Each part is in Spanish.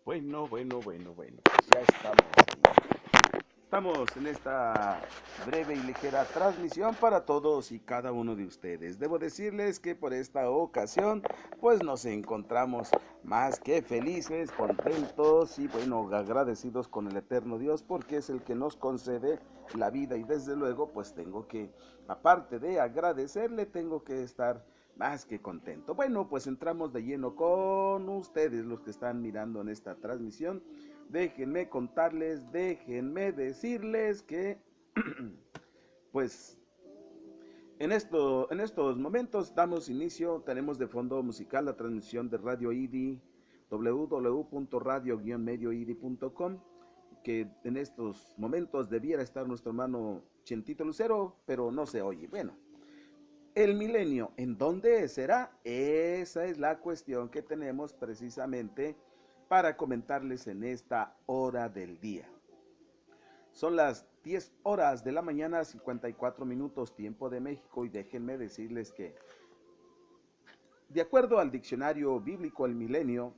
Bueno, pues ya estamos aquí. Estamos en esta breve y ligera transmisión para todos y cada uno de ustedes. Debo decirles que por esta ocasión, pues nos encontramos más que felices, contentos y bueno, agradecidos con el eterno Dios porque es el que nos concede la vida y desde luego, pues tengo que, aparte de agradecerle, tengo que estar más que contento. Bueno, pues entramos de lleno con ustedes, los que están mirando en esta transmisión. Déjenme contarles, déjenme decirles que, pues, en estos momentos damos inicio, tenemos de fondo musical la transmisión de Radio IDI, www.radio-medioidi.com, que en estos momentos debiera estar nuestro hermano Chentito Lucero, pero no se oye. Bueno, el milenio, ¿en dónde será? Esa es la cuestión que tenemos precisamente para comentarles en esta hora del día. Son las 10 horas de la mañana, 54 minutos tiempo de México y déjenme decirles que, de acuerdo al diccionario bíblico, el milenio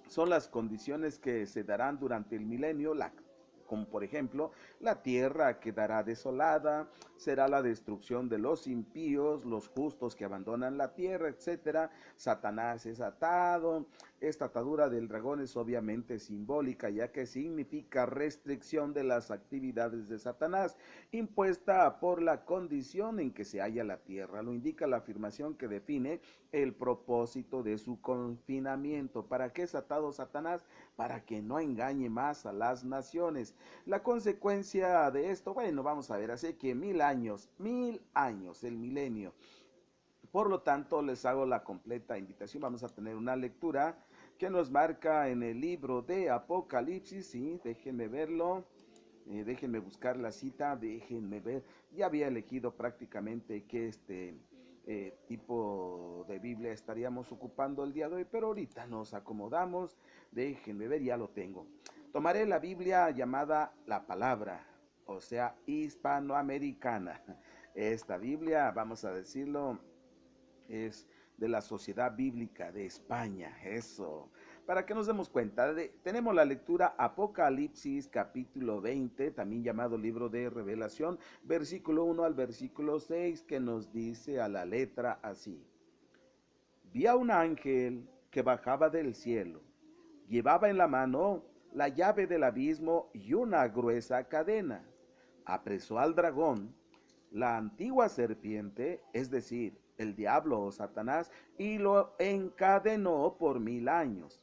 son las condiciones que se darán durante el milenio, como por ejemplo, la tierra quedará desolada, será la destrucción de los impíos, los justos que abandonan la tierra, etcétera. Satanás es atado. Esta atadura del dragón es obviamente simbólica, ya que significa restricción de las actividades de Satanás, impuesta por la condición en que se halla la tierra. Lo indica la afirmación que define el propósito de su confinamiento. ¿Para qué es atado Satanás? Para que no engañe más a las naciones. La consecuencia de esto, bueno, vamos a ver, hace que 1000 años, el milenio. Por lo tanto, les hago la completa invitación. Vamos a tener una lectura que nos marca en el libro de Apocalipsis. Sí, déjenme verlo. Déjenme buscar la cita, déjenme ver. Ya había elegido prácticamente qué tipo de Biblia estaríamos ocupando el día de hoy, pero ahorita nos acomodamos. Déjenme ver, ya lo tengo. Tomaré la Biblia llamada La Palabra, o sea, hispanoamericana. Esta Biblia, vamos a decirlo, es de la Sociedad Bíblica de España. Eso. Para que nos demos cuenta, tenemos la lectura Apocalipsis capítulo 20, también llamado libro de revelación, versículo 1 al versículo 6, que nos dice a la letra así. Vi a un ángel que bajaba del cielo. Llevaba en la mano la llave del abismo y una gruesa cadena. Apresó al dragón, la antigua serpiente, es decir, el diablo o Satanás, y lo encadenó por 1000 años.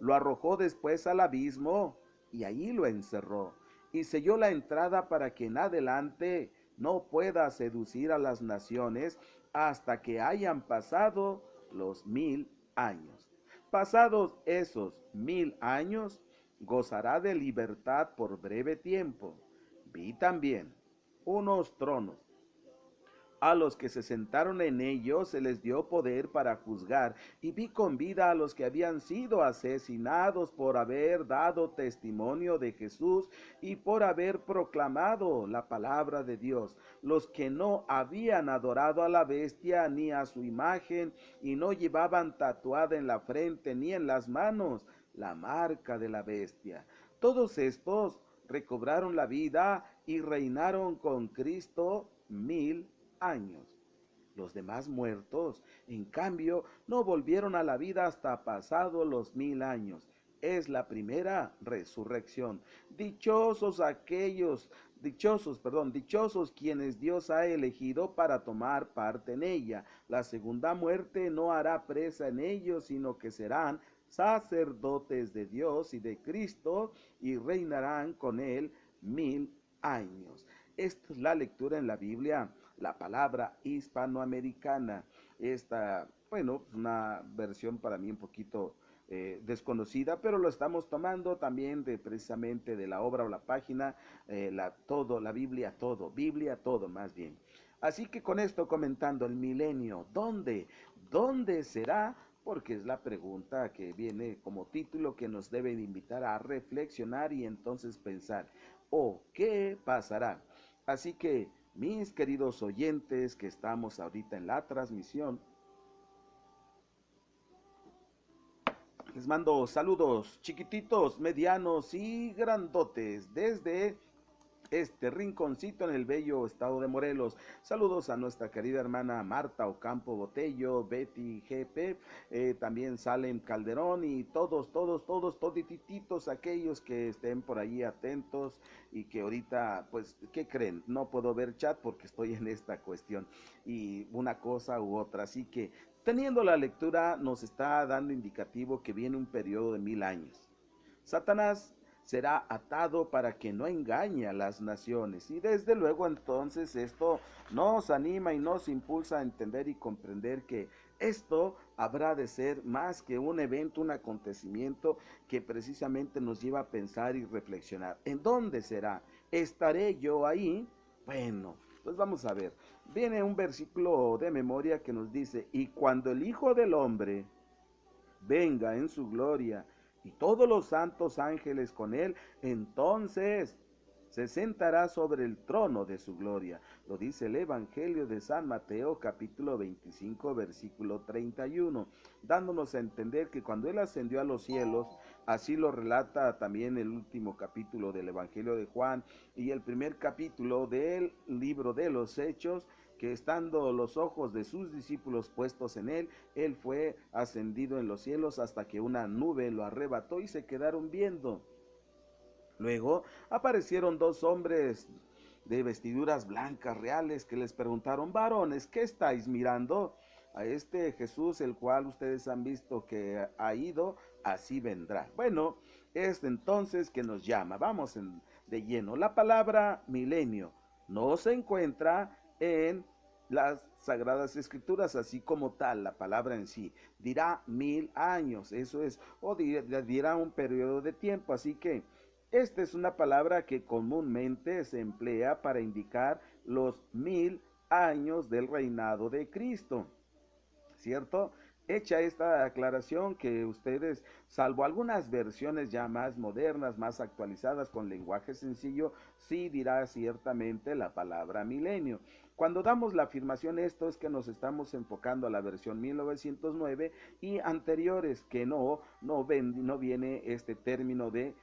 Lo arrojó después al abismo y allí lo encerró, y selló la entrada para que en adelante no pueda seducir a las naciones hasta que hayan pasado los 1000 años. Pasados esos 1000 años, gozará de libertad por breve tiempo. Vi también unos tronos. A los que se sentaron en ellos se les dio poder para juzgar, y vi con vida a los que habían sido asesinados por haber dado testimonio de Jesús y por haber proclamado la palabra de Dios, los que no habían adorado a la bestia ni a su imagen, y no llevaban tatuada en la frente ni en las manos la marca de la bestia. Todos estos recobraron la vida y reinaron con Cristo 1000 años. Los demás muertos, en cambio, no volvieron a la vida hasta pasados los 1000 años. Es la primera resurrección. Dichosos quienes Dios ha elegido para tomar parte en ella. La segunda muerte no hará presa en ellos, sino que serán sacerdotes de Dios y de Cristo y reinarán con él 1000 años. Esta es la lectura en la Biblia, la palabra hispanoamericana. Esta, bueno, es una versión para mí un poquito desconocida, pero lo estamos tomando también precisamente de la obra o la página, Biblia todo más bien. Así que con esto comentando el milenio, ¿dónde? ¿Dónde será? Porque es la pregunta que viene como título que nos debe de invitar a reflexionar y entonces pensar, ¿qué pasará? Así que, mis queridos oyentes que estamos ahorita en la transmisión, Les mando saludos chiquititos, medianos y grandotes desde este rinconcito en el bello estado de Morelos. Saludos a nuestra querida hermana Marta Ocampo Botello, Betty GP, también Salem Calderón y todos, todititos aquellos que estén por ahí atentos y que ahorita, pues, ¿qué creen? No puedo ver chat porque estoy en esta cuestión y una cosa u otra, así que teniendo la lectura nos está dando indicativo que viene un periodo de 1000 años. Satanás será atado para que no engañe a las naciones. Y desde luego entonces esto nos anima y nos impulsa a entender y comprender que esto habrá de ser más que un evento, un acontecimiento que precisamente nos lleva a pensar y reflexionar. ¿En dónde será? ¿Estaré yo ahí? Bueno, pues vamos a ver. Viene un versículo de memoria que nos dice, y cuando el Hijo del Hombre venga en su gloria y todos los santos ángeles con él, entonces se sentará sobre el trono de su gloria. Lo dice el Evangelio de San Mateo capítulo 25 versículo 31, dándonos a entender que cuando él ascendió a los cielos, así lo relata también el último capítulo del Evangelio de Juan y el primer capítulo del libro de los Hechos, que estando los ojos de sus discípulos puestos en él, él fue ascendido en los cielos hasta que una nube lo arrebató y se quedaron viendo. Luego aparecieron dos hombres de vestiduras blancas reales que les preguntaron, varones, ¿qué estáis mirando? A este Jesús, el cual ustedes han visto que ha ido, así vendrá. Bueno, es entonces que nos llama. Vamos de lleno. La palabra milenio no se encuentra en las Sagradas Escrituras, así como tal, la palabra en sí. Dirá 1000 años, eso es, o dirá un periodo de tiempo, así que esta es una palabra que comúnmente se emplea para indicar los 1000 años del reinado de Cristo, ¿cierto? Hecha esta aclaración que ustedes, salvo algunas versiones ya más modernas, más actualizadas con lenguaje sencillo, sí dirá ciertamente la palabra milenio. Cuando damos la afirmación esto es que nos estamos enfocando a la versión 1909 y anteriores que no viene este término de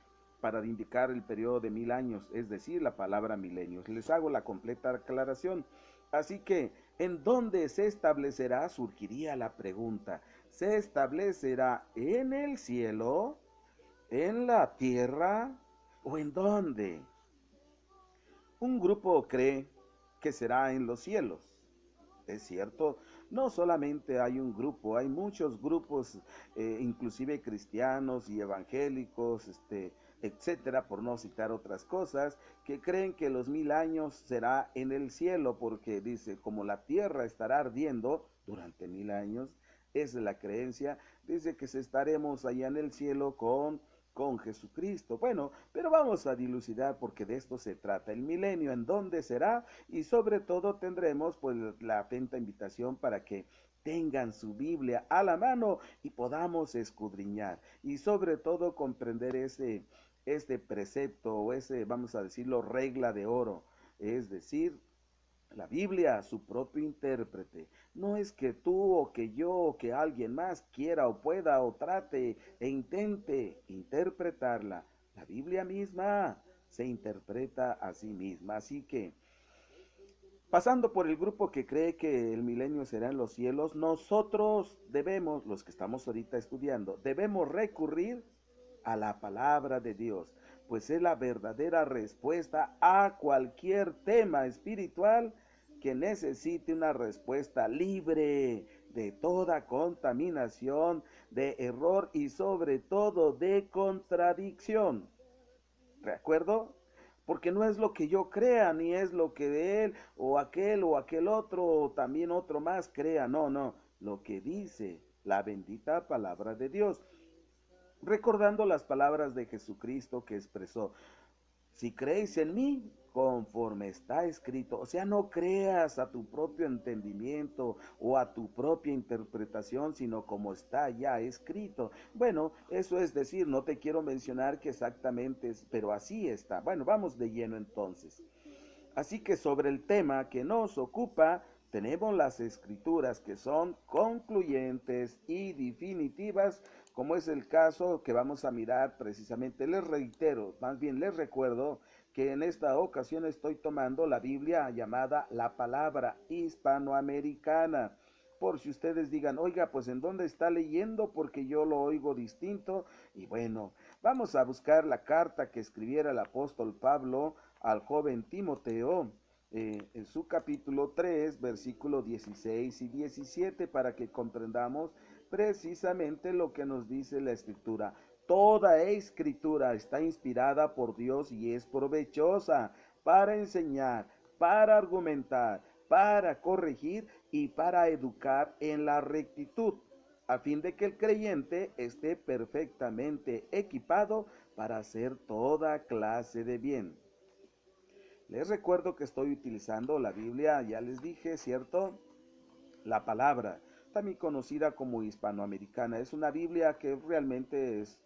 para indicar el periodo de 1000 años, es decir, la palabra milenios. Les hago la completa aclaración. Así que, ¿en dónde se establecerá? Surgiría la pregunta. ¿Se establecerá en el cielo, en la tierra o en dónde? Un grupo cree que será en los cielos. Es cierto, no solamente hay un grupo, hay muchos grupos, inclusive cristianos y evangélicos, etcétera, por no citar otras cosas, que creen que los 1000 años será en el cielo, porque dice, como la tierra estará ardiendo durante 1000 años, esa es la creencia, dice que estaremos allá en el cielo con Jesucristo. Bueno, pero vamos a dilucidar porque de esto se trata. El milenio, ¿en dónde será? Y sobre todo tendremos pues la atenta invitación para que tengan su Biblia a la mano y podamos escudriñar y sobre todo comprender este precepto o ese, vamos a decirlo, regla de oro, es decir, la Biblia, su propio intérprete. No es que tú o que yo o que alguien más quiera o pueda o trate e intente interpretarla. La Biblia misma se interpreta a sí misma. Así que, pasando por el grupo que cree que el milenio será en los cielos, nosotros debemos, los que estamos ahorita estudiando, debemos recurrir a la palabra de Dios, pues es la verdadera respuesta a cualquier tema espiritual que necesite una respuesta libre de toda contaminación, de error y sobre todo de contradicción. ¿De acuerdo? Porque no es lo que yo crea, ni es lo que de él o aquel otro o también otro más crea, no, no, lo que dice la bendita palabra de Dios, recordando las palabras de Jesucristo que expresó, si creéis en mí, conforme está escrito, o sea, no creas a tu propio entendimiento o a tu propia interpretación, sino como está ya escrito. Bueno, eso es decir, no te quiero mencionar que exactamente es, pero así está. Bueno, vamos de lleno entonces. Así que sobre el tema que nos ocupa, tenemos las escrituras que son concluyentes y definitivas como es el caso que vamos a mirar precisamente. Les reitero, más bien les recuerdo que en esta ocasión estoy tomando la Biblia llamada la Palabra Hispanoamericana. Por si ustedes digan, oiga, pues ¿en dónde está leyendo? Porque yo lo oigo distinto. Y bueno, vamos a buscar la carta que escribiera el apóstol Pablo al joven Timoteo, en su capítulo 3, versículos 16 y 17, para que comprendamos precisamente lo que nos dice la escritura. Toda escritura está inspirada por Dios y es provechosa para enseñar, para argumentar, para corregir y para educar en la rectitud, a fin de que el creyente esté perfectamente equipado para hacer toda clase de bien. Les recuerdo que estoy utilizando la Biblia, ya les dije, ¿cierto? La Palabra, también conocida como hispanoamericana. Es una Biblia que realmente es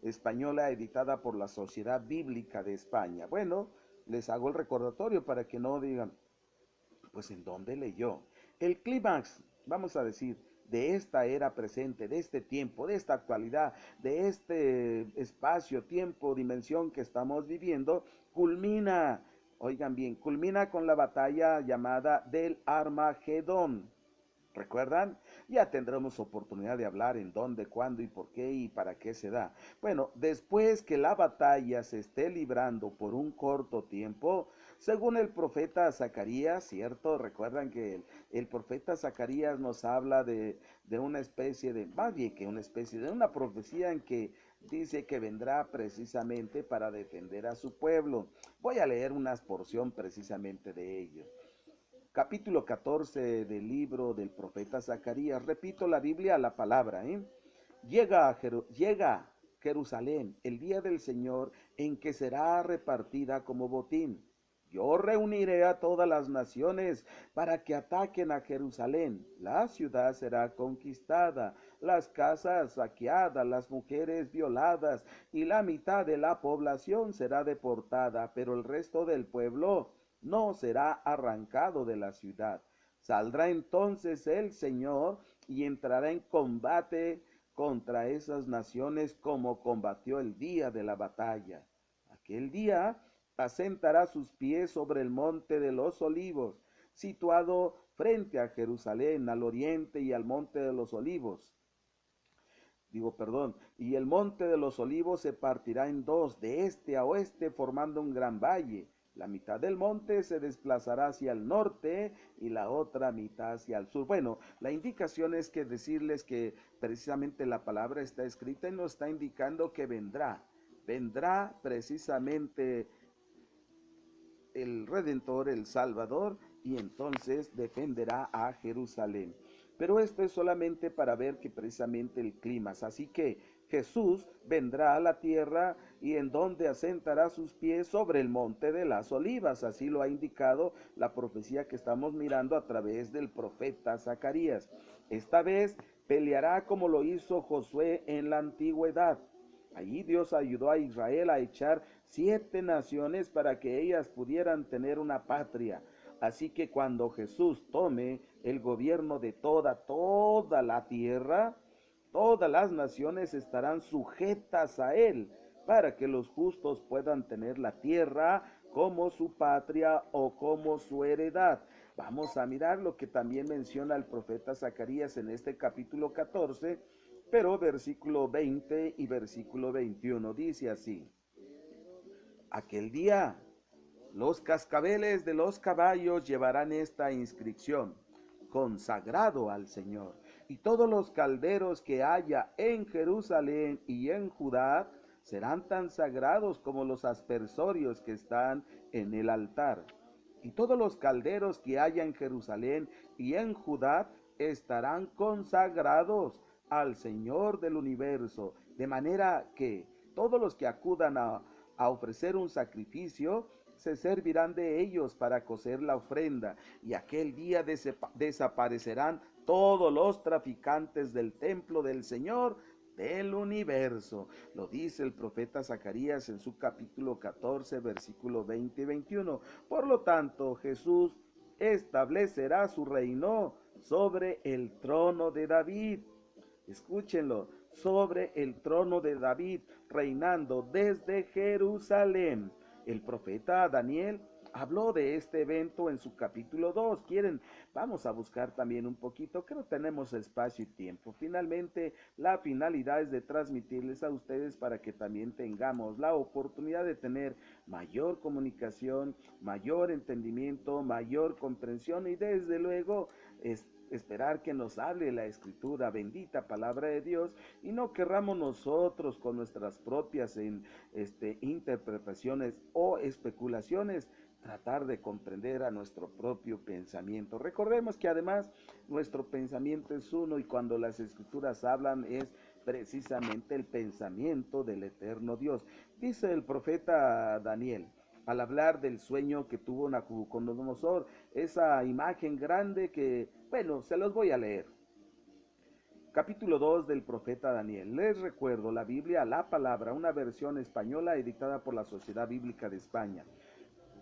española, editada por la Sociedad Bíblica de España. Bueno, les hago el recordatorio para que no digan, pues ¿en dónde leyó? El clímax, vamos a decir, de esta era presente, de este tiempo, de esta actualidad, de este espacio, tiempo, dimensión que estamos viviendo, culmina, oigan bien, culmina con la batalla llamada del Armagedón. ¿Recuerdan? Ya tendremos oportunidad de hablar en dónde, cuándo y por qué y para qué se da. Bueno, después que la batalla se esté librando por un corto tiempo, según el profeta Zacarías, ¿cierto? Recuerdan que el profeta Zacarías nos habla de una especie de, más bien que una especie de una profecía en que dice que vendrá precisamente para defender a su pueblo. Voy a leer una porción precisamente de ello. Capítulo 14 del libro del profeta Zacarías. Repito la Biblia, la palabra, ¿eh? Llega Jerusalén el día del Señor en que será repartida como botín. Yo reuniré a todas las naciones para que ataquen a Jerusalén. La ciudad será conquistada, las casas saqueadas, las mujeres violadas y la mitad de la población será deportada, pero el resto del pueblo no será arrancado de la ciudad. Saldrá entonces el Señor y entrará en combate contra esas naciones como combatió el día de la batalla. Aquel día asentará sus pies sobre el monte de los olivos, situado frente a Jerusalén, al oriente y al monte de los olivos. Y el monte de los olivos se partirá en dos, de este a oeste, formando un gran valle. La mitad del monte se desplazará hacia el norte y la otra mitad hacia el sur. Bueno, la indicación es que decirles que precisamente la palabra está escrita y nos está indicando que vendrá. Vendrá precisamente el Redentor, el Salvador, y entonces defenderá a Jerusalén. Pero esto es solamente para ver que precisamente el clima. Así que Jesús vendrá a la tierra y en donde asentará sus pies sobre el monte de las olivas. Así lo ha indicado la profecía que estamos mirando a través del profeta Zacarías. Esta vez peleará como lo hizo Josué en la antigüedad. Allí Dios ayudó a Israel a echar 7 naciones para que ellas pudieran tener una patria. Así que cuando Jesús tome el gobierno de toda la tierra, todas las naciones estarán sujetas a él para que los justos puedan tener la tierra como su patria o como su heredad. Vamos a mirar lo que también menciona el profeta Zacarías en este capítulo 14, pero versículo 20 y versículo 21 dice así: aquel día los cascabeles de los caballos llevarán esta inscripción: consagrado al Señor. Y todos los calderos que haya en Jerusalén y en Judá serán tan sagrados como los aspersorios que están en el altar. Y todos los calderos que haya en Jerusalén y en Judá estarán consagrados al Señor del universo, de manera que todos los que acudan a ofrecer un sacrificio se servirán de ellos para cocer la ofrenda, y aquel día desaparecerán todos los traficantes del templo del Señor del universo. Lo dice el profeta Zacarías en su capítulo 14, versículo 20 y 21. Por lo tanto, Jesús establecerá su reino sobre el trono de David. Escúchenlo, sobre el trono de David, reinando desde Jerusalén. El profeta Daniel habló de este evento en su capítulo 2. ¿Quieren? Vamos a buscar también un poquito, que no tenemos espacio y tiempo. Finalmente, la finalidad es de transmitirles a ustedes para que también tengamos la oportunidad de tener mayor comunicación, mayor entendimiento, mayor comprensión y desde luego esperar que nos hable la escritura, bendita palabra de Dios, y no querramos nosotros con nuestras propias interpretaciones o especulaciones tratar de comprender a nuestro propio pensamiento. Recordemos que además nuestro pensamiento es uno y cuando las escrituras hablan es precisamente el pensamiento del eterno Dios. Dice el profeta Daniel, al hablar del sueño que tuvo Nabucodonosor, esa imagen grande que, bueno, se los voy a leer. Capítulo 2 del profeta Daniel. Les recuerdo la Biblia, la palabra, una versión española editada por la Sociedad Bíblica de España.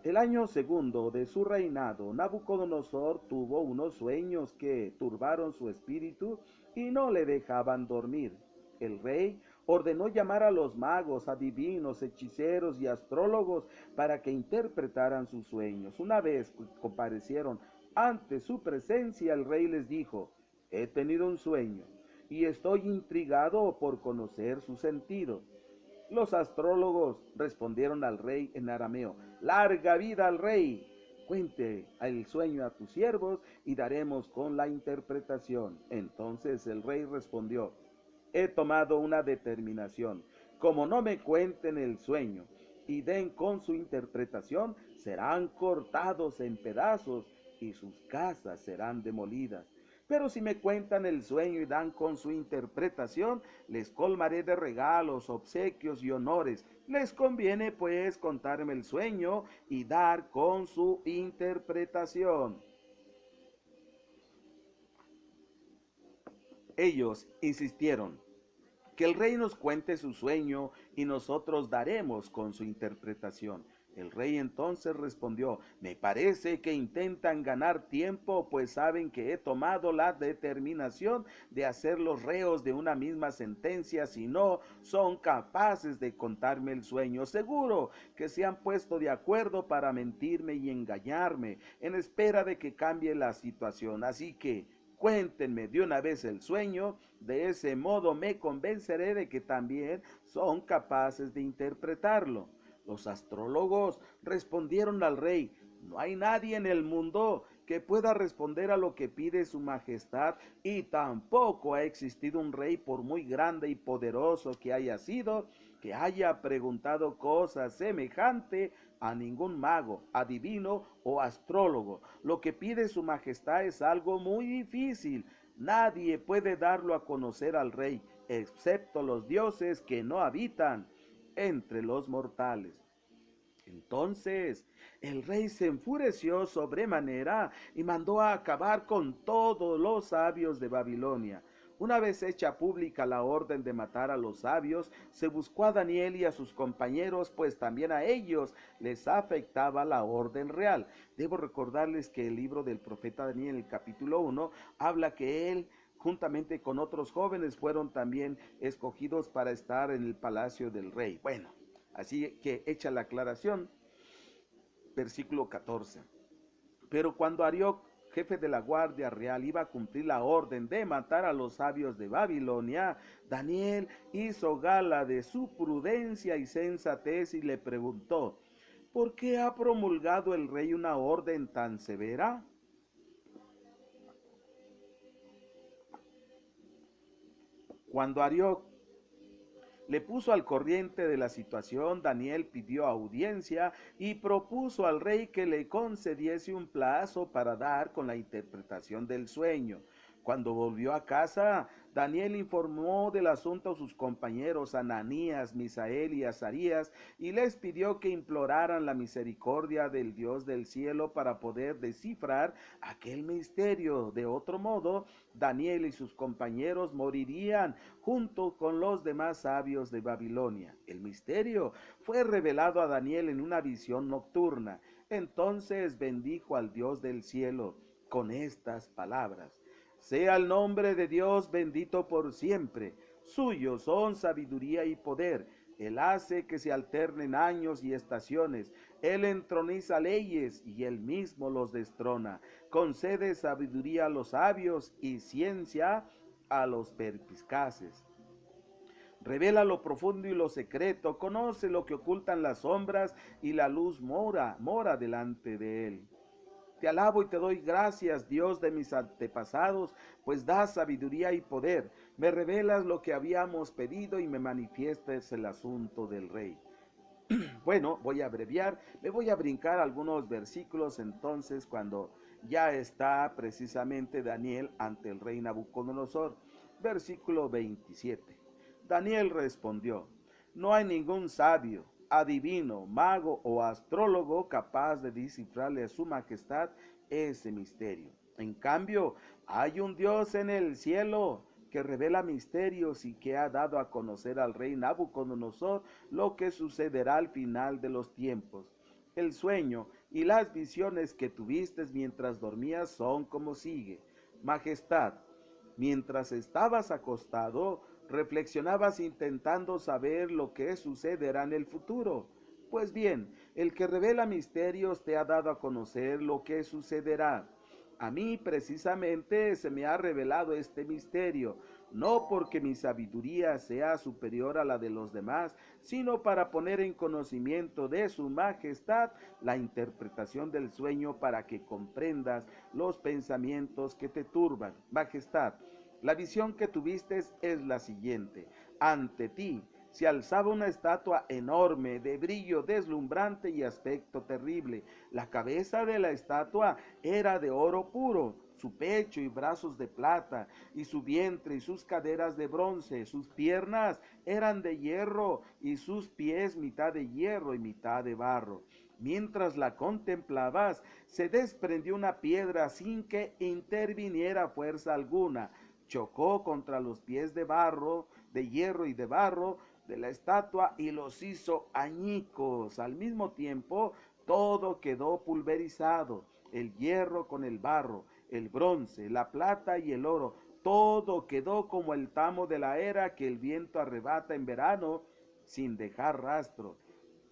El año segundo de su reinado, Nabucodonosor tuvo unos sueños que turbaron su espíritu y no le dejaban dormir. El rey ordenó llamar a los magos, adivinos, hechiceros y astrólogos para que interpretaran sus sueños. Una vez comparecieron ante su presencia, el rey les dijo: he tenido un sueño y estoy intrigado por conocer su sentido. Los astrólogos respondieron al rey en arameo: larga vida al rey. Cuente el sueño a tus siervos y daremos con la interpretación. Entonces el rey respondió: he tomado una determinación. Como no me cuenten el sueño y den con su interpretación, serán cortados en pedazos y sus casas serán demolidas. Pero si me cuentan el sueño y dan con su interpretación, les colmaré de regalos, obsequios y honores. Les conviene pues contarme el sueño y dar con su interpretación. Ellos insistieron: que el rey nos cuente su sueño y nosotros daremos con su interpretación. El rey entonces respondió: me parece que intentan ganar tiempo, pues saben que he tomado la determinación de hacerlos reos de una misma sentencia si no son capaces de contarme el sueño. Seguro que se han puesto de acuerdo para mentirme y engañarme en espera de que cambie la situación. Así que cuéntenme de una vez el sueño, de ese modo me convenceré de que también son capaces de interpretarlo. Los astrólogos respondieron al rey: no hay nadie en el mundo que pueda responder a lo que pide su majestad, y tampoco ha existido un rey, por muy grande y poderoso que haya sido, que haya preguntado cosa semejante a ningún mago, adivino o astrólogo. Lo que pide su majestad es algo muy difícil. Nadie puede darlo a conocer al rey, excepto los dioses que no habitan entre los mortales. Entonces el rey se enfureció sobremanera y mandó a acabar con todos los sabios de Babilonia. Una vez hecha pública la orden de matar a los sabios, se buscó a Daniel y a sus compañeros, pues también a ellos les afectaba la orden real. Debo recordarles que el libro del profeta Daniel, el capítulo 1, habla que él, juntamente con otros jóvenes, fueron también escogidos para estar en el palacio del rey. Bueno, así que hecha la aclaración, versículo 14. Pero cuando Arioc, jefe de la guardia real, iba a cumplir la orden de matar a los sabios de Babilonia, Daniel hizo gala de su prudencia y sensatez y le preguntó: ¿por qué ha promulgado el rey una orden tan severa? Cuando Arioc le puso al corriente de la situación, Daniel pidió audiencia y propuso al rey que le concediese un plazo para dar con la interpretación del sueño. Cuando volvió a casa, Daniel informó del asunto a sus compañeros Ananías, Misael y Azarías y les pidió que imploraran la misericordia del Dios del cielo para poder descifrar aquel misterio. De otro modo, Daniel y sus compañeros morirían junto con los demás sabios de Babilonia. El misterio fue revelado a Daniel en una visión nocturna. Entonces bendijo al Dios del cielo con estas palabras: sea el nombre de Dios bendito por siempre, Suyos son sabiduría y poder. Él hace que se alternen años y estaciones. Él entroniza leyes y él mismo los destrona. Concede sabiduría a los sabios y ciencia a los perspicaces. Revela lo profundo y lo secreto, conoce lo que ocultan las sombras, y la luz mora delante de él. Te alabo y te doy gracias, Dios de mis antepasados, pues das sabiduría y poder. Me revelas lo que habíamos pedido y me manifiestas el asunto del rey. Bueno, voy a abreviar, me voy a brincar algunos versículos entonces cuando ya está precisamente Daniel ante el rey Nabucodonosor. Versículo 27. Daniel respondió: no hay ningún sabio, adivino, mago o astrólogo capaz de descifrarle a su majestad ese misterio. En cambio, hay un Dios en el cielo que revela misterios y que ha dado a conocer al rey Nabucodonosor lo que sucederá al final de los tiempos. El sueño y las visiones que tuviste mientras dormías son como sigue. Majestad, mientras estabas acostado, reflexionabas intentando saber lo que sucederá en el futuro. Pues bien, el que revela misterios te ha dado a conocer lo que sucederá. A mí precisamente se me ha revelado este misterio, no porque mi sabiduría sea superior a la de los demás, sino para poner en conocimiento de su majestad la interpretación del sueño para que comprendas los pensamientos que te turban. Majestad, la visión que tuviste es la siguiente. Ante ti se alzaba una estatua enorme, de brillo deslumbrante y aspecto terrible. La cabeza de la estatua era de oro puro, su pecho y brazos de plata, y su vientre y sus caderas de bronce. Sus piernas eran de hierro, y sus pies mitad de hierro y mitad de barro. Mientras la contemplabas, se desprendió una piedra sin que interviniera fuerza alguna. Chocó contra los pies de barro, de hierro y de barro de la estatua y los hizo añicos. Al mismo tiempo, todo quedó pulverizado: el hierro con el barro, el bronce, la plata y el oro. Todo quedó como el tamo de la era que el viento arrebata en verano sin dejar rastro.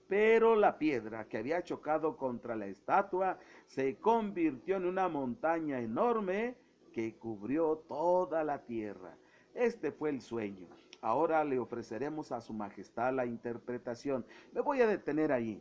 Pero la piedra que había chocado contra la estatua se convirtió en una montaña enorme que cubrió toda la tierra. Este fue el sueño. Ahora le ofreceremos a su majestad la interpretación. Me voy a detener ahí.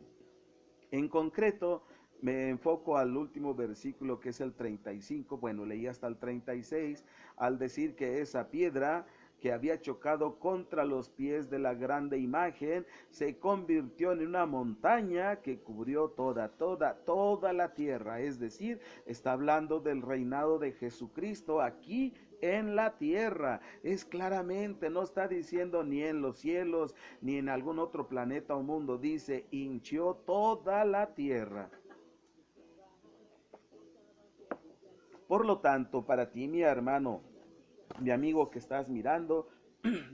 En concreto, me enfoco al último versículo, que es el 35. Bueno, leí hasta el 36, al decir que esa piedra que había chocado contra los pies de la grande imagen se convirtió en una montaña que cubrió toda la tierra. Es decir, está hablando del reinado de Jesucristo aquí en la tierra. Es claramente, no está diciendo ni en los cielos ni en algún otro planeta o mundo. Dice: hinchió toda la tierra. Por lo tanto, para ti, mi hermano, mi amigo que estás mirando,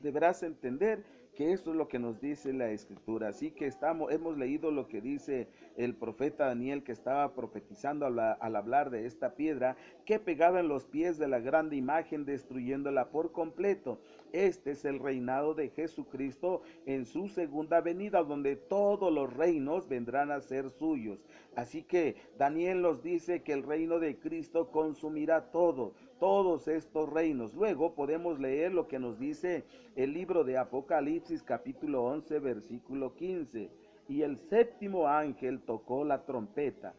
deberás entender que esto es lo que nos dice la escritura. Así que hemos leído lo que dice el profeta Daniel, que estaba profetizando al hablar de esta piedra que pegaba en los pies de la grande imagen, destruyéndola por completo. Este es el reinado de Jesucristo en su segunda venida, donde todos los reinos vendrán a ser suyos. Así que Daniel nos dice que el reino de Cristo consumirá todos estos reinos. Luego podemos leer lo que nos dice el libro de Apocalipsis capítulo 11 versículo 15. Y el séptimo ángel tocó la trompeta.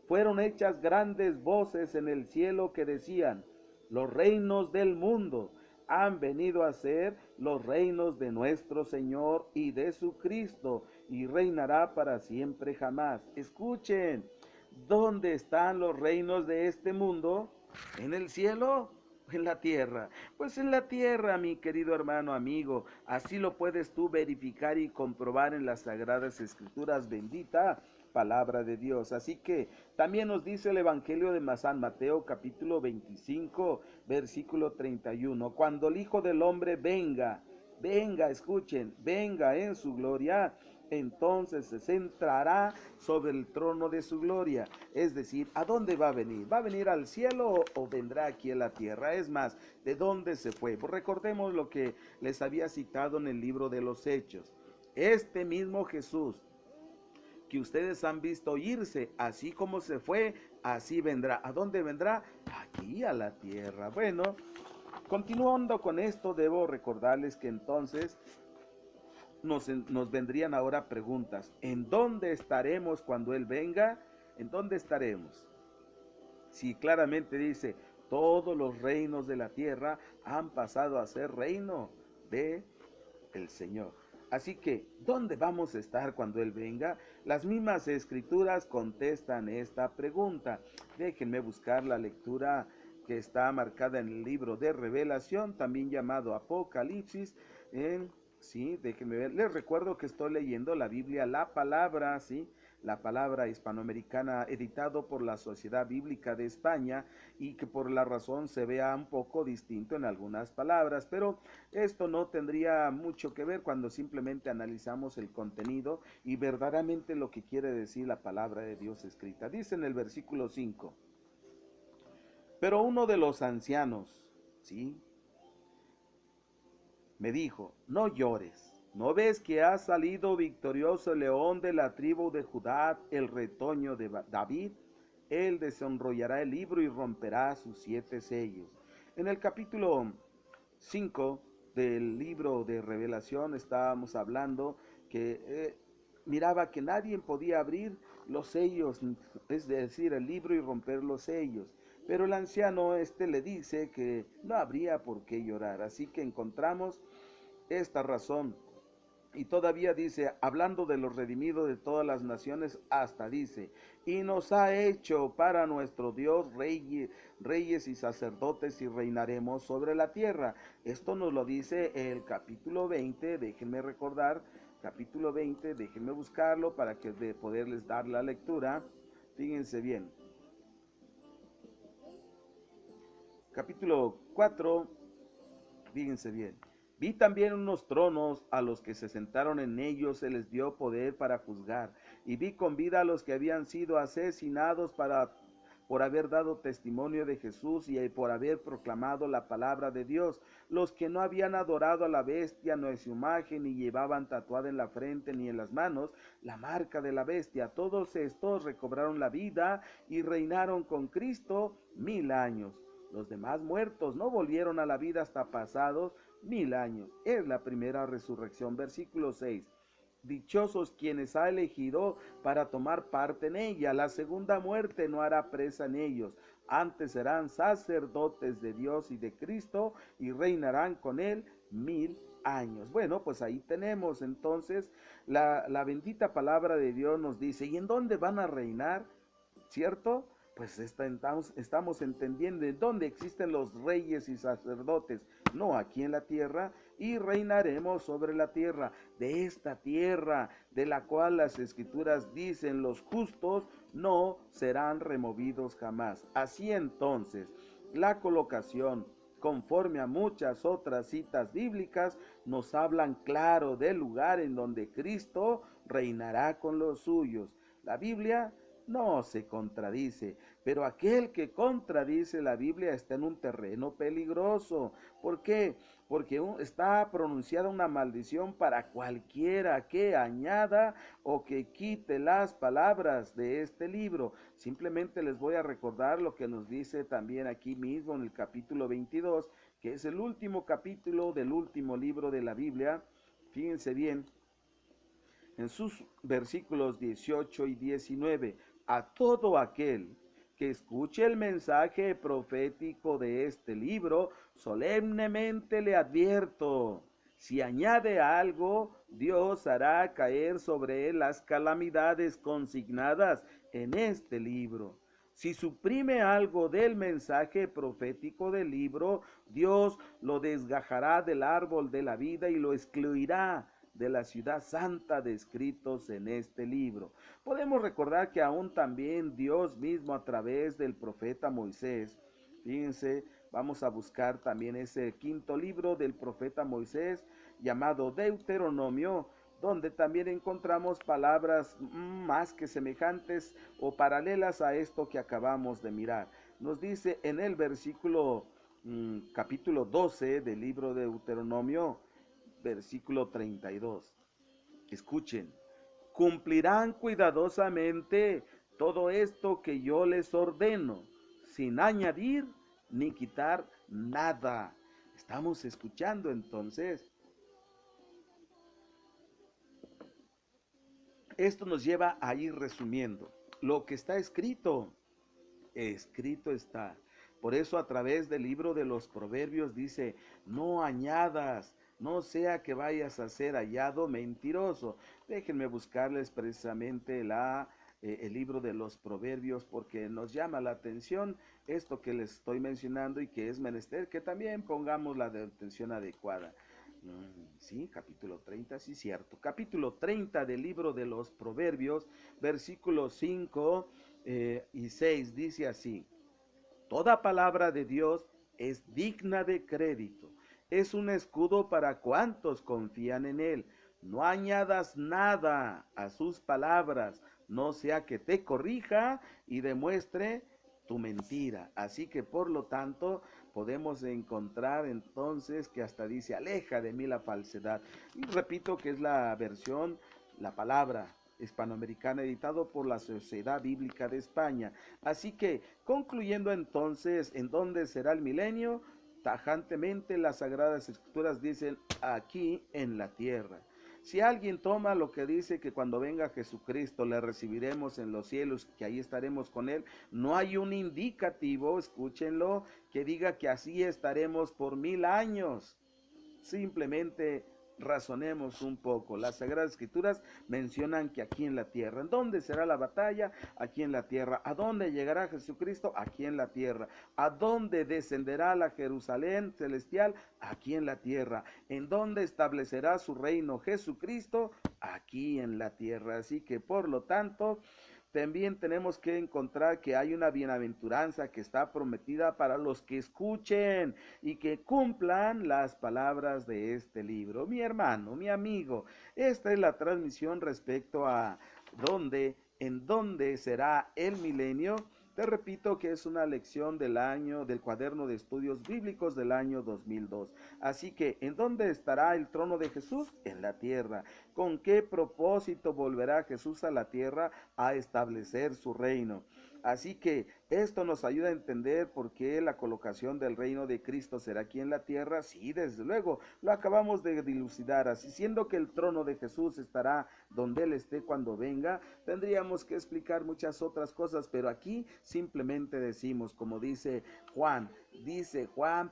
Fueron hechas grandes voces en el cielo que decían: los reinos del mundo han venido a ser los reinos de nuestro Señor y de su Cristo, y reinará para siempre jamás. Escuchen, ¿dónde están los reinos de este mundo? ¿En el cielo? ¿En la tierra? Pues en la tierra, mi querido hermano amigo. Así lo puedes tú verificar y comprobar en las Sagradas Escrituras. Bendita palabra de Dios. Así que también nos dice el Evangelio de San Mateo capítulo 25 versículo 31. Cuando el Hijo del Hombre venga venga, escuchen, venga en su gloria, entonces se centrará sobre el trono de su gloria. Es decir, ¿a dónde va a venir? ¿Va a venir al cielo o vendrá aquí a la tierra? Es más, ¿de dónde se fue? Pues recordemos lo que les había citado en el libro de los Hechos. Este mismo Jesús que ustedes han visto irse, así como se fue, así vendrá. ¿A dónde vendrá? Aquí a la tierra. Bueno, continuando con esto, debo recordarles que entonces nos vendrían ahora preguntas. ¿En dónde estaremos cuando Él venga? ¿En dónde estaremos? Si claramente dice, todos los reinos de la tierra han pasado a ser reino de el Señor. Así que, ¿dónde vamos a estar cuando Él venga? Las mismas escrituras contestan esta pregunta. Déjenme buscar la lectura que está marcada en el libro de Revelación, también llamado Apocalipsis. Sí, déjenme ver. Les recuerdo que estoy leyendo la Biblia, la palabra, sí, la palabra hispanoamericana, editado por la Sociedad Bíblica de España, y que por la razón se vea un poco distinto en algunas palabras, pero esto no tendría mucho que ver cuando simplemente analizamos el contenido y verdaderamente lo que quiere decir la palabra de Dios escrita. Dice en el versículo 5, pero uno de los ancianos, ¿sí?, me dijo, no llores, ¿no ves que ha salido victorioso el león de la tribu de Judá, el retoño de David? Él desenrollará el libro y romperá sus 7 sellos. En el capítulo 5 del libro de Revelación estábamos hablando que miraba que nadie podía abrir los sellos, es decir, el libro y romper los sellos. Pero el anciano le dice que no habría por qué llorar. Así que encontramos esta razón. Y todavía dice, hablando de los redimidos de todas las naciones, hasta dice, y nos ha hecho para nuestro Dios reyes y sacerdotes y reinaremos sobre la tierra. Esto nos lo dice el capítulo 20, déjenme recordar, capítulo 20, déjenme buscarlo para que de poderles dar la lectura. Fíjense bien. Capítulo 4, fíjense bien. Vi también unos tronos, a los que se sentaron en ellos se les dio poder para juzgar, y vi con vida a los que habían sido asesinados por haber dado testimonio de Jesús y por haber proclamado la palabra de Dios, los que no habían adorado a la bestia no es su imagen, ni llevaban tatuada en la frente ni en las manos la marca de la bestia. Todos estos recobraron la vida y reinaron con Cristo 1000 años. Los demás muertos no volvieron a la vida hasta pasados 1000 años. Es la primera resurrección. Versículo 6. Dichosos quienes ha elegido para tomar parte en ella. La segunda muerte no hará presa en ellos. Antes serán sacerdotes de Dios y de Cristo y reinarán con él 1000 años. Bueno, pues ahí tenemos entonces la bendita palabra de Dios nos dice, ¿y en dónde van a reinar? ¿Cierto? Pues estamos entendiendo en dónde existen los reyes y sacerdotes, no aquí en la tierra, y reinaremos sobre la tierra, de esta tierra, de la cual las escrituras dicen los justos no serán removidos jamás. Así entonces, la colocación, conforme a muchas otras citas bíblicas, nos hablan claro del lugar en donde Cristo reinará con los suyos. La Biblia no se contradice, pero aquel que contradice la Biblia está en un terreno peligroso. ¿Por qué? Porque está pronunciada una maldición para cualquiera que añada o que quite las palabras de este libro. Simplemente les voy a recordar lo que nos dice también aquí mismo en el capítulo 22, que es el último capítulo del último libro de la Biblia. Fíjense bien, en sus versículos 18 y 19, a todo aquel que escuche el mensaje profético de este libro, solemnemente le advierto, si añade algo, Dios hará caer sobre él las calamidades consignadas en este libro. Si suprime algo del mensaje profético del libro, Dios lo desgajará del árbol de la vida y lo excluirá de la ciudad santa descritos en este libro. Podemos recordar que aún también Dios mismo a través del profeta Moisés, fíjense, vamos a buscar también ese quinto libro del profeta Moisés, llamado Deuteronomio, donde también encontramos palabras más que semejantes o paralelas a esto que acabamos de mirar. Nos dice en el versículo capítulo 12 del libro de Deuteronomio, versículo 32. Escuchen, cumplirán cuidadosamente todo esto que yo les ordeno, sin añadir ni quitar nada. Estamos escuchando entonces. Esto nos lleva a ir resumiendo. Lo que está escrito, escrito está. Por eso a través del libro de los Proverbios dice, no añadas, no sea que vayas a ser hallado mentiroso. Déjenme buscarles precisamente el libro de los Proverbios porque nos llama la atención esto que les estoy mencionando y que es menester que también pongamos la atención adecuada. Sí, capítulo 30, sí, cierto. Capítulo 30 del libro de los Proverbios, versículos 5 y 6, dice así. Toda palabra de Dios es digna de crédito. Es un escudo para cuantos confían en él. No añadas nada a sus palabras, no sea que te corrija y demuestre tu mentira. Así que por lo tanto podemos encontrar entonces que hasta dice, aleja de mí la falsedad. Y repito que es la versión, la palabra hispanoamericana, editado por la Sociedad Bíblica de España. Así que, concluyendo entonces, ¿en dónde será el milenio? Tajantemente las Sagradas Escrituras dicen, aquí en la tierra. Si alguien toma lo que dice que cuando venga Jesucristo le recibiremos en los cielos, que ahí estaremos con él, no hay un indicativo, escúchenlo, que diga que así estaremos por 1000 años. Simplemente razonemos un poco. Las Sagradas Escrituras mencionan que aquí en la tierra. ¿En dónde será la batalla? Aquí en la tierra. ¿A dónde llegará Jesucristo? Aquí en la tierra. ¿A dónde descenderá la Jerusalén celestial? Aquí en la tierra. ¿En dónde establecerá su reino Jesucristo? Aquí en la tierra. Así que por lo tanto, también tenemos que encontrar que hay una bienaventuranza que está prometida para los que escuchen y que cumplan las palabras de este libro. Mi hermano, mi amigo, esta es la transmisión respecto a en dónde será el milenio. Te repito que es una lección del cuaderno de estudios bíblicos del año 2002. Así que, ¿en dónde estará el trono de Jesús? En la tierra. ¿Con qué propósito volverá Jesús a la tierra a establecer su reino? Así que esto nos ayuda a entender por qué la colocación del reino de Cristo será aquí en la tierra. Sí, desde luego, lo acabamos de dilucidar. Así, siendo que el trono de Jesús estará donde Él esté cuando venga, tendríamos que explicar muchas otras cosas, pero aquí simplemente decimos, como dice Juan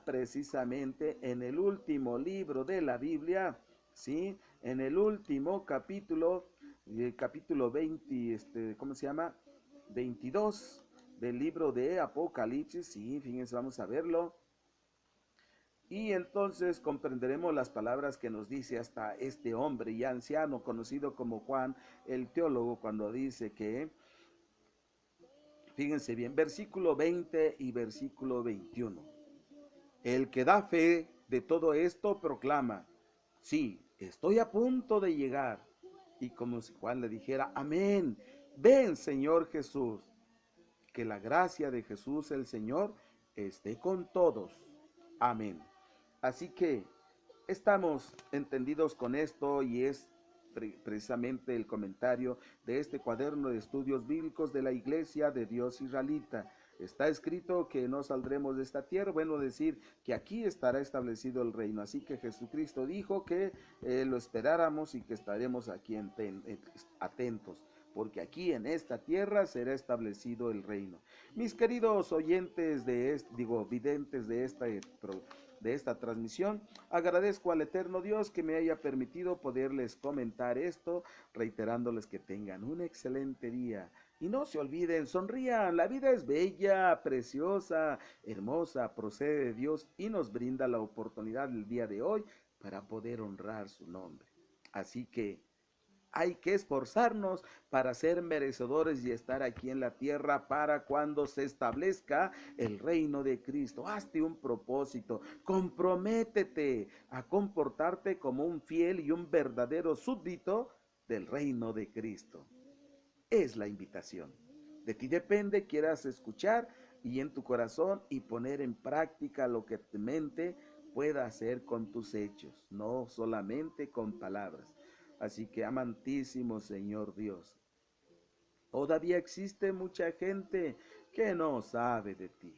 precisamente en el último libro de la Biblia, ¿sí? En el último capítulo, capítulo 20, ¿cómo se llama? 22 del libro de Apocalipsis, sí, fíjense, vamos a verlo. Y entonces comprenderemos las palabras que nos dice hasta este hombre y anciano conocido como Juan el teólogo cuando dice que, fíjense bien, versículo 20 y versículo 21. El que da fe de todo esto proclama, sí, estoy a punto de llegar. Y como si Juan le dijera, amén, ven Señor Jesús. Que la gracia de Jesús el Señor esté con todos. Amén. Así que estamos entendidos con esto y es precisamente el comentario de este cuaderno de estudios bíblicos de la Iglesia de Dios Israelita. Está escrito que no saldremos de esta tierra, bueno, decir que aquí estará establecido el reino. Así que Jesucristo dijo que lo esperáramos y que estaremos aquí atentos, porque aquí en esta tierra será establecido el reino. Mis queridos oyentes videntes de esta transmisión, agradezco al eterno Dios que me haya permitido poderles comentar esto, reiterándoles que tengan un excelente día. Y no se olviden, sonrían, la vida es bella, preciosa, hermosa, procede de Dios y nos brinda la oportunidad el día de hoy para poder honrar su nombre. Así que Hay que esforzarnos para ser merecedores y estar aquí en la tierra para cuando se establezca el reino de Cristo. Hazte un propósito, comprométete a comportarte como un fiel y un verdadero súbdito del reino de Cristo. Es la invitación. De ti depende, quieras escuchar y en tu corazón y poner en práctica lo que tu mente pueda hacer con tus hechos, no solamente con palabras. Así que, amantísimo Señor Dios, todavía existe mucha gente que no sabe de ti.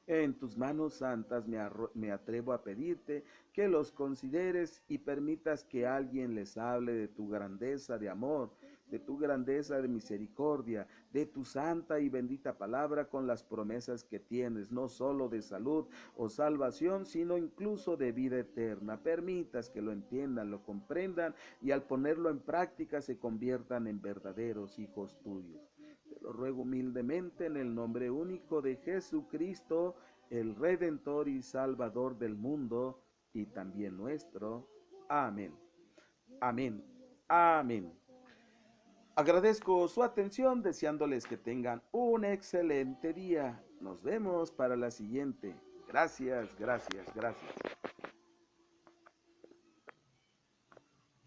En tus manos santas me atrevo a pedirte que los consideres y permitas que alguien les hable de tu grandeza de amor, de tu grandeza de misericordia, de tu santa y bendita palabra con las promesas que tienes, no solo de salud o salvación, sino incluso de vida eterna. Permitas que lo entiendan, lo comprendan y al ponerlo en práctica se conviertan en verdaderos hijos tuyos. Te lo ruego humildemente en el nombre único de Jesucristo, el Redentor y Salvador del mundo y también nuestro. Amén. Amén. Amén. Agradezco su atención, deseándoles que tengan un excelente día. Nos vemos para la siguiente. Gracias, gracias, gracias.